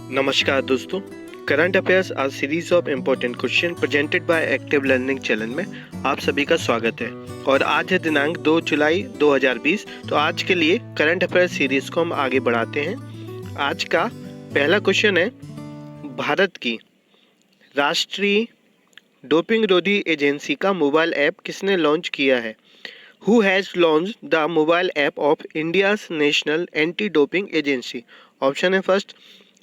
नमस्कार दोस्तों, current affairs आज series of important question presented by active learning channel में आप सभी का स्वागत है। और आज है दिनांक 2 जुलाई 2020। तो आज के लिए करंट अफेयर्स सीरीज को हम आगे बढ़ाते हैं। आज का पहला क्वेश्चन है, भारत की राष्ट्रीय डोपिंग रोधी एजेंसी का मोबाइल ऐप किसने लॉन्च किया है? Who has launched the mobile app of India's National Anti-Doping Agency? Option है first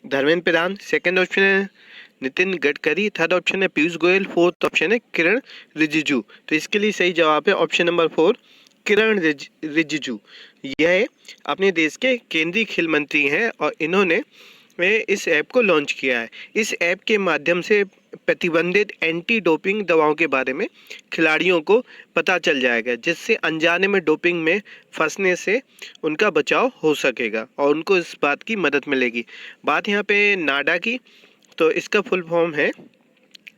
Dharmendra Pradhan, second option है नितिन गडकरी, थर्ड ऑप्शन है पीयूष गोयल, फोर्थ ऑप्शन है किरण रिजिजू। तो इसके लिए सही जवाब है ऑप्शन नंबर 4 किरण रिजिजू। यह अपने देश के केंद्रीय खेल मंत्री हैं और इन्होंने इस ऐप को लॉन्च किया है। इस ऐप के माध्यम से प्रतिबंधित एंटी डोपिंग दवाओं के बारे में खिलाड़ियों को पता चल जाएगा, जिससे अनजाने में डोपिंग में फंसने से उनका बचाव हो सकेगा और उनको इस बात की मदद मिलेगी। बात यहाँ पे नाडा की, तो इसका फुल फॉर्म है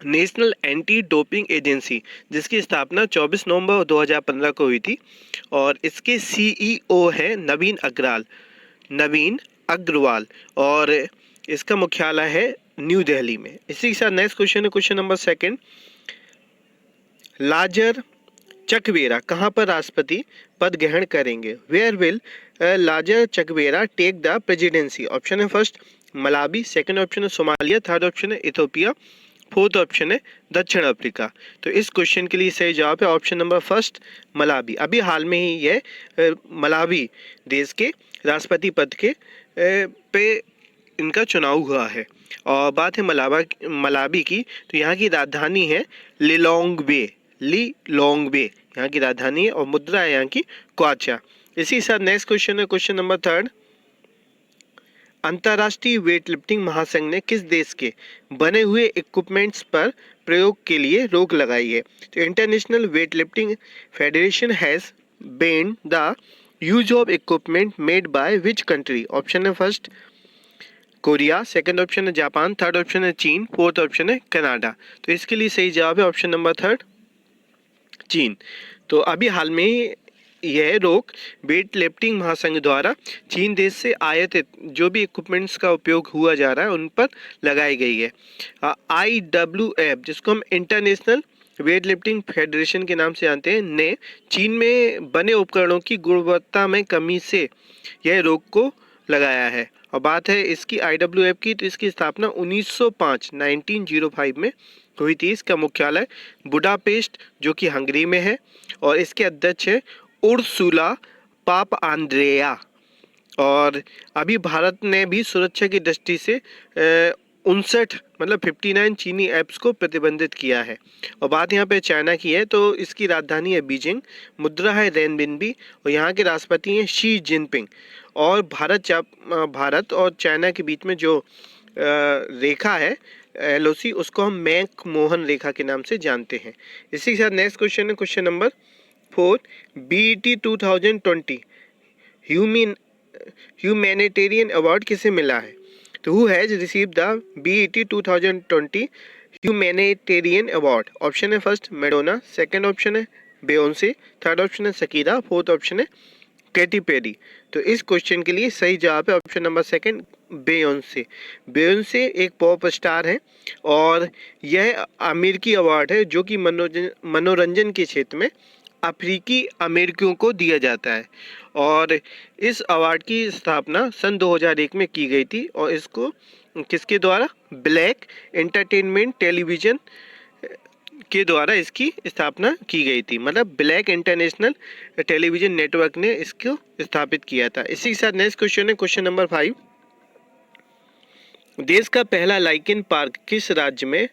नेशनल एंटी डोपिंग एजेंसी, जिसकी स्थापना 24 नवंबर 2015 को हुई थी और इसके CEO हैं नवीन अग्रवाल और इसका मुख्यालय है न्यू दिल्ली में। इसी के साथ नेक्स्ट क्वेश्चन है क्वेश्चन नंबर 2। लाजर चकवेरा कहाँ पर राष्ट्रपति पद ग्रहण करेंगे? Where will Lazarus Chakwera take the presidency? Option है फर्स्ट मलावी, सेकंड ऑप्शन है सोमालिया, थर्ड ऑप्शन है इथियोपिया, फोर्थ ऑप्शन है दक्षिण अफ्रीका। तो इस क्वेश्चन के लिए सही जवाब है ऑप्शन नंबर फर्स्ट मलावी। अभी हाल में ही यह मलावी देश के राष्ट्रपति पद के पे इनका चुनाव हुआ है। और बात है मलावी की, तो यहाँ की राजधानी है लिलोंगवे यहाँ की राजधानी है और मुद्रा है यहाँ की क्वाचा। इसी के साथ नेक्स्ट क्वेश्चन है क्वेश्चन नंबर 3। अंतर्राष्ट्रीय वेट लिफ्टिंग महासंघ ने किस देश के बने हुए इक्विपमेंट्स पर प्रयोग के लिए रोक लगाई है? तो international weight lifting federation has banned the use of equipment made by which country? Option है फर्स्ट कोरिया, सेकंड ऑप्शन है जापान, थर्ड ऑप्शन है चीन, फोर्थ ऑप्शन है कनाडा। तो इसके लिए सही जवाब है ऑप्शन नंबर 3 चीन। तो अभी हाल में ही यह रोक वेट लिफ्टिंग महासंघ द्वारा चीन देश से आयातित जो भी इक्विपमेंट्स का उपयोग हुआ जा रहा है उन पर लगाई गई है। IWF, जिसको हम इंटरनेशनल वेट लिफ्टिंग फेडरेशन के नाम से जानते हैं, ने चीन में बने उपकरणों की गुणवत्ता में कमी से यह रोक को लगाया है। और बात है इसकी IWF की, तो इसकी स्थापना 1905 में हुई थी। इसका मुख्यालय बुडापेस्ट जो कि हंगरी में है और इसके अध्यक्ष है उर्सुला पापआंद्रेया। और अभी भारत ने भी सुरक्षा की दृष्टि से 59 चीनी ऐप्स को प्रतिबंधित किया है। और बात यहाँ पे चाइना की है, तो इसकी राजधानी है बीजिंग, मुद्रा है रेनबिन्बी और यहाँ के राष्ट्रपति हैं शी जिनपिंग। और भारत और चाइना के बीच में जो रेखा है LOC, उसको हम मैक मोहन रेखा के नाम से जानते हैं। इसी के साथ नेक्स्ट क्वेश्चन है question number 4। BET 2020 humanitarian award किसे मिला है? तो who has received the BET 2020 humanitarian award? Option है फर्स्ट मैडोना, सेकंड ऑप्शन है बेयोंसे, थर्ड ऑप्शन है शकीरा, फोर्थ ऑप्शन है कैटी पेरी। तो इस क्वेश्चन के लिए सही जवाब है ऑप्शन नंबर 2 बेयोंसे एक पॉप स्टार है और यह अमेरिकी अवार्ड है जो कि मनोरंजन के क्षेत्र में अफ्रीकी अमेरिकियों को दिया जाता है। और इस अवार्ड की स्थापना सन 2001 में की गई थी और इसको किसके द्वारा? ब्लैक एंटरटेनमेंट टेलीविजन के द्वारा इसकी स्थापना की गई थी, मतलब ब्लैक इंटरनेशनल टेलीविजन नेटवर्क ने इसको स्थापित किया था। इसी के साथ नेक्स्ट क्वेश्चन है क्वेश्चन नंबर 5। देश का पहला लाइकेन पार्क किस राज्य में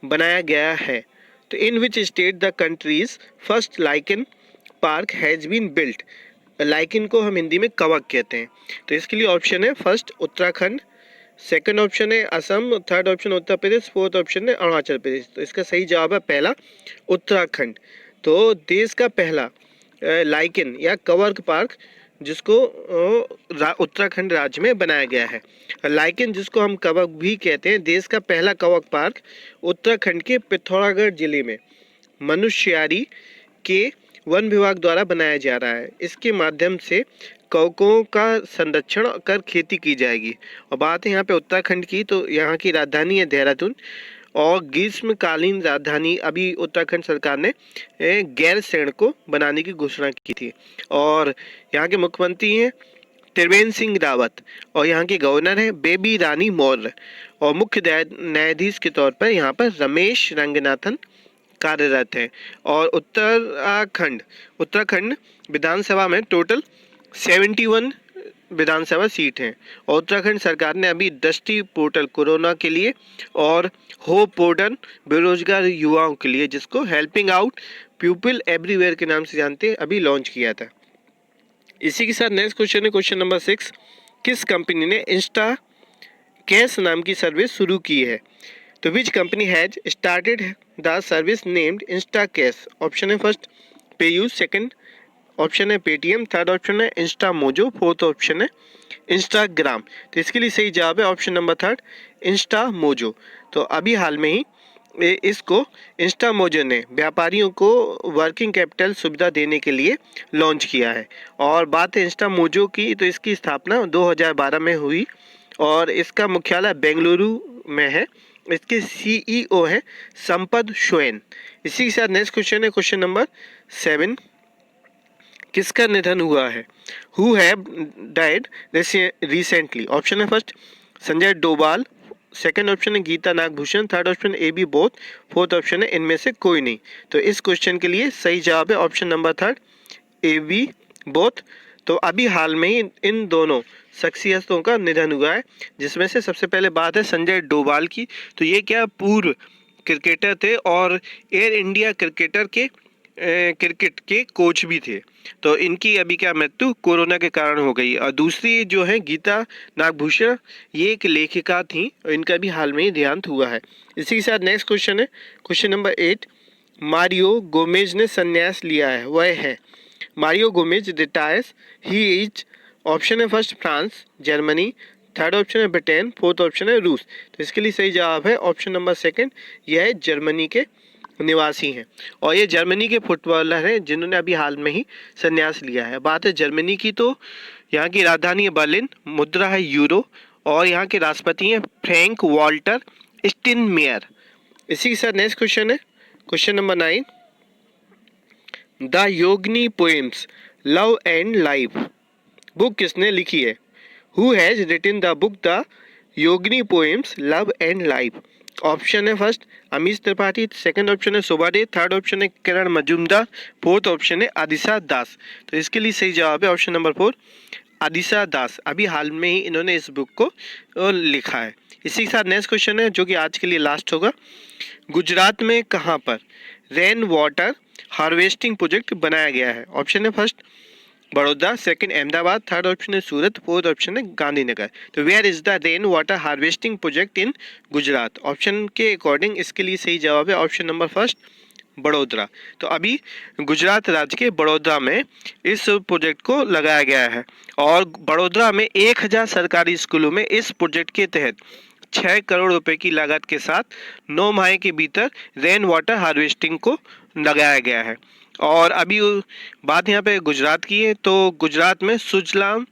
बनाया गया है? तो in which state the countries first lichen park has been built? Lichen को हम हिंदी में कवक कहते हैं। तो इसके लिए ऑप्शन है फर्स्ट उत्तराखंड, सेकंड ऑप्शन है Assam, third option Uttar Pradesh, fourth option है अरुणाचल प्रदेश। तो इसका सही जवाब है पहला उत्तराखंड। तो देश का पहला लाइकेन या कवक पार्क जिसको उत्तराखंड राज्य में बनाया गया है। लाइकेन जिसको हम कवक भी कहते हैं, देश का पहला कवक पार्क उत्तराखंड के पिथौरागढ़ जिले में मनुष्यारी के वन विभाग द्वारा बनाया जा रहा है। इसके माध्यम से कवकों का संरक्षण कर खेती की जाएगी। और बात है यहाँ पे उत्तराखंड की, तो यहाँ की राजधानी है देहरादून और ग्रीष्मकालीन राजधानी अभी उत्तराखंड सरकार ने गैरसैंण को बनाने की घोषणा की थी। और यहाँ के मुख्यमंत्री हैं त्रिवेंद्र सिंह रावत और यहाँ के गवर्नर हैं बेबी रानी मौर्य और मुख्य न्यायाधीश के तौर पर यहाँ पर रमेश रंगनाथन कार्यरत हैं। और उत्तराखंड विधानसभा में टोटल 71 विधानसभा सीट हैं। और उत्तराखंड सरकार ने अभी दृष्टि पोर्टल कोरोना के लिए और होप पोर्टल बेरोजगार युवाओं के लिए, जिसको हेल्पिंग आउट पीपल एवरीवेयर के नाम से जानते हैं, अभी लॉन्च किया था। इसी के साथ नेक्स्ट क्वेश्चन है क्वेश्चन नंबर 6। किस कंपनी ने इंस्टा कैश नाम की सर्विस शुरू की है? तो which company has started the service named Insta cash? Option है फर्स्ट पेयू, सेकंड ऑप्शन है पेटीएम, थर्ड ऑप्शन है इंस्टा मोजो, फोर्थ ऑप्शन है इंस्टाग्राम। तो इसके लिए सही जवाब है option number third Insta mojo. तो अभी हाल में ही इसको इंस्टा मोजो ने व्यापारियों को वर्किंग कैपिटल सुविधा देने के लिए लॉन्च किया है। और बात है इंस्टा मोजो की, तो इसकी स्थापना 2012 में हुई और इसका मुख्यालय बेंगलुरु में है। इसके सीईओ हैं संपद सोएन। इसी के साथ नेक्स्ट क्वेश्चन है क्वेश्चन नंबर 7। किसका निधन हुआ है? Who have died recently? Option है first Sanjay Doval, second option है Geeta Nagabhushan, third option A B both, fourth option है इनमें से कोई नहीं। तो इस क्वेश्चन के लिए सही जवाब है option number third A B both. तो अभी हाल में ही इन दोनों शख्सियतों का निधन हुआ है, जिसमें से सबसे पहले बात है संजय डोभाल की। तो ये क्या पूर्व क्रिकेटर थे और एयर इंडिया क्रिकेट के कोच भी थे। तो इनकी अभी क्या मृत्यु कोरोना के कारण हो गई। और दूसरी जो है गीता नागभूषण, ये एक लेखिका थी और इनका भी हाल में ही देहांत हुआ है। इसी के साथ नेक्स्ट क्वेश्चन है क्वेश्चन नंबर 8। मारियो गोमेज ने संन्यास लिया है, वह है? Mario Gomez retires, he is, option है first France, Germany, third option है ब्रिटेन, फोर्थ ऑप्शन है रूस। तो इसके लिए सही जवाब है ऑप्शन नंबर सेकंड, यह जर्मनी के निवासी हैं और ये जर्मनी के फुटबॉलर हैं जिन्होंने अभी हाल में ही संन्यास लिया है। बात है जर्मनी की, तो यहाँ की राजधानी है बर्लिन, मुद्रा है यूरो और यहाँ के राष्ट्रपति हैं फ्रैंक वॉल्टर स्टिनमेयर। इसी के साथ नेक्स्ट क्वेश्चन है question number 9। The Yogini poems love and life book किसने लिखी है? Who has written the book the Yogini poems love and life? Option है first Amish Tripathi, second option है शोभा डे, थर्ड ऑप्शन है किरण मजूमदार, फोर्थ ऑप्शन है आदिशा दास। तो इसके लिए सही जवाब है ऑप्शन नंबर 4 आदिशा दास। अभी हाल में ही इन्होंने इस बुक को लिखा है। इसी के साथ नेक्स्ट क्वेश्चन है जो कि आज के लिए लास्ट होगा। गुजरात में कहाँ पर रेन वाटर हार्वेस्टिंग प्रोजेक्ट बनाया गया है? ऑप्शन है first Baroda, second Ahmedabad, third option है सूरत, फोर्थ ऑप्शन है गांधीनगर। तो where is the rain water harvesting project in Gujarat? Option के अकॉर्डिंग इसके लिए सही जवाब है ऑप्शन नंबर फर्स्ट बड़ोदरा। तो अभी गुजरात राज्य के बड़ोदरा में इस प्रोजेक्ट को लगाया गया है और बड़ोदरा में 1000 सरकारी स्कूलों में इस प्रोजेक्ट के तहत 6 करोड़ रुपए की लागत के साथ 9 माह के भीतर रेन वाटर हार्वेस्टिंग को लगाया गया है। और अभी बात यहाँ पे गुजरात की है, तो गुजरात में सुफलाम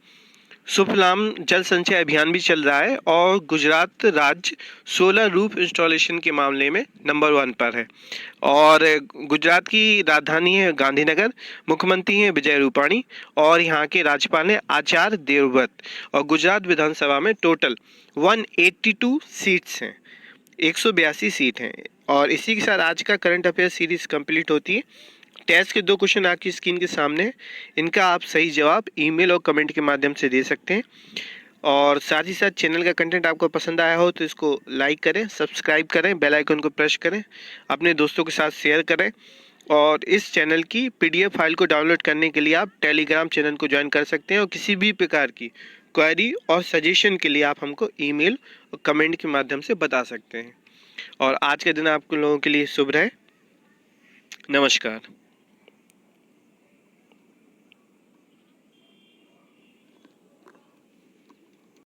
जल संचय अभियान भी चल रहा है और गुजरात राज्य सोलर रूफ इंस्टॉलेशन के मामले में नंबर 1 पर है। और गुजरात की राजधानी है गांधीनगर, मुख्यमंत्री हैं विजय रूपाणी और यहाँ के राज्यपाल हैं आचार्य देवव्रत। और गुजरात विधानसभा में टोटल 182 सीट्स हैं, 182 सीट हैं। और इसी के साथ आज का करंट अफेयर सीरीज कंप्लीट होती है। टेस्ट के 2 क्वेश्चन आपकी स्क्रीन के सामने हैं, इनका आप सही जवाब ईमेल और कमेंट के माध्यम से दे सकते हैं। और साथ ही साथ चैनल का कंटेंट आपको पसंद आया हो तो इसको लाइक करें, सब्सक्राइब करें, बेल आइकन को प्रेस करें, अपने दोस्तों के साथ शेयर करें। और इस चैनल की PDF फाइल को डाउनलोड करने के लिए आप टेलीग्राम चैनल को ज्वाइन कर सकते हैं और किसी भी प्रकार की क्वेरी और सजेशन के लिए आप हमको ईमेल और कमेंट के माध्यम से बता सकते हैं। और आज के दिन आप लोगों के लिए शुभ रहे। नमस्कार।